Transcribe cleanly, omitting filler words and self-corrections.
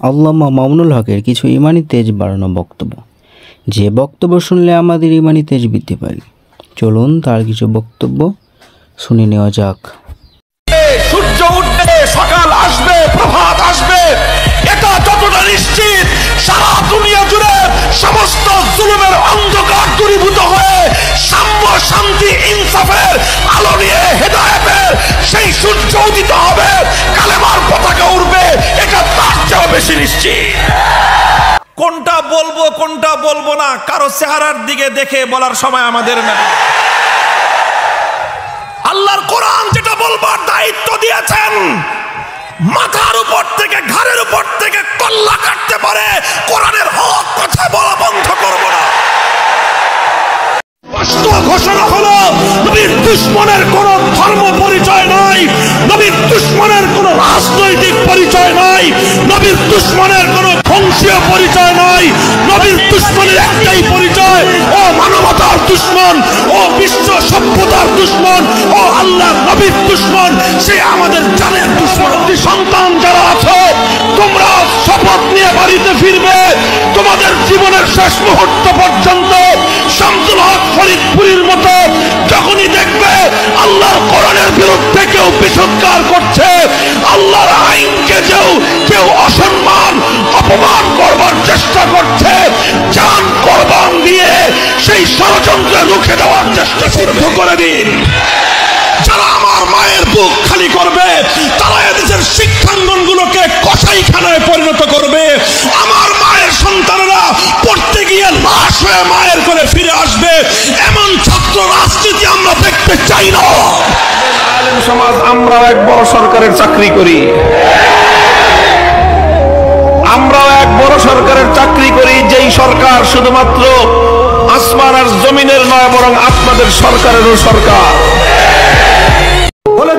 আল্লামা মামুনুল হকের কিছু ইমানি তেজ বাড়ানো বক্তব্য, যে বক্তব্য শুনলে আমাদের ইমানি তেজ বৃদ্ধি পায়। চলুন তার কিছু বক্তব্য শুনে নেওয়া যাক। সূর্য উঠবে, সকাল আসবে, প্রভাত আসবে, এটা যতটা নিশ্চিত সারা দুনিয়া জুড়ে সমস্ত জুলুমের অন্ধকার দূরীভূত হয়ে সাম্য, শান্তি, ইনসাফের আলো নিয়ে হেদায়েতের সেই সূর্য উদিত হবে, কালেমার পতাকা উড়বে, এটা তার চেয়েও বেশি নিশ্চিত। কোনটা বলবো কোনটা বলবো না কারো চেহারার দিকে দেখে বলার সময় আমাদের না। আল্লাহর কোরআন যেটা বলবার দায়িত্ব দিয়েছেন, মাথার উপর থেকে ঘাড়ের উপর থেকে কল্লা কাটতে পারে, কোরআনের হক কথা বলা বন্ধ করব না। স্পষ্ট ঘোষণা হলো, নবীর দুশমনের কোন ধর্ম পরিচয় নাই, নবীর দুশমনের কোন রাজনৈতিক পরিচয় নাই, নবীর দুশমনের কোন বংশীয় পরিচয় নাই, নবীর দুশমনের একটাই পরিচয়, ও মানবতার দুশমন, ও বিশ্ব সভ্যতার দুশমন, ও আল্লাহ নবীর দুশমন, সে আমাদের জানের দুশমন। সন্তান যারা আছো, তোমরা শপথ নিয়ে বাড়িতে ফিরবে, তোমাদের জীবনের শেষ মুহূর্ত পর্যন্ত শামসুল হক ফরিদপুরের মতো যখনই দেখবে আল্লাহর কোরআনের বিরুদ্ধে কেউ বিসৎকার করছে, আল্লাহর আইনকে কেউ অসম্মান অপমান করবার চেষ্টা করছে, জান কোরবান দিয়ে সেই ষড়যন্ত্র রুখে দেওয়ার চেষ্টা সিদ্ধ করে দিন। যারা আমার মায়ের বুক খালি করবে, তারা এদেশের শিক্ষাঙ্গনগুলোকে কসাইখানায় পরিণত করবে। আমার মায়ের সন্তানেরা পড়তে গিয়ে লাশ হয়ে মায়ের করে ফিরে আসবে, এমন ছাত্র রাজনীতি আমরা দেখতে চাই না। আলেম সমাজ আমরাও এক বড় সরকারের চাকরি করি, আমরাও এক বড় সরকারের চাকরি করি, যেই সরকার শুধুমাত্র আসমান আর জমিনের নয়, বরং আপনাদের সরকারেরও সরকার। বলে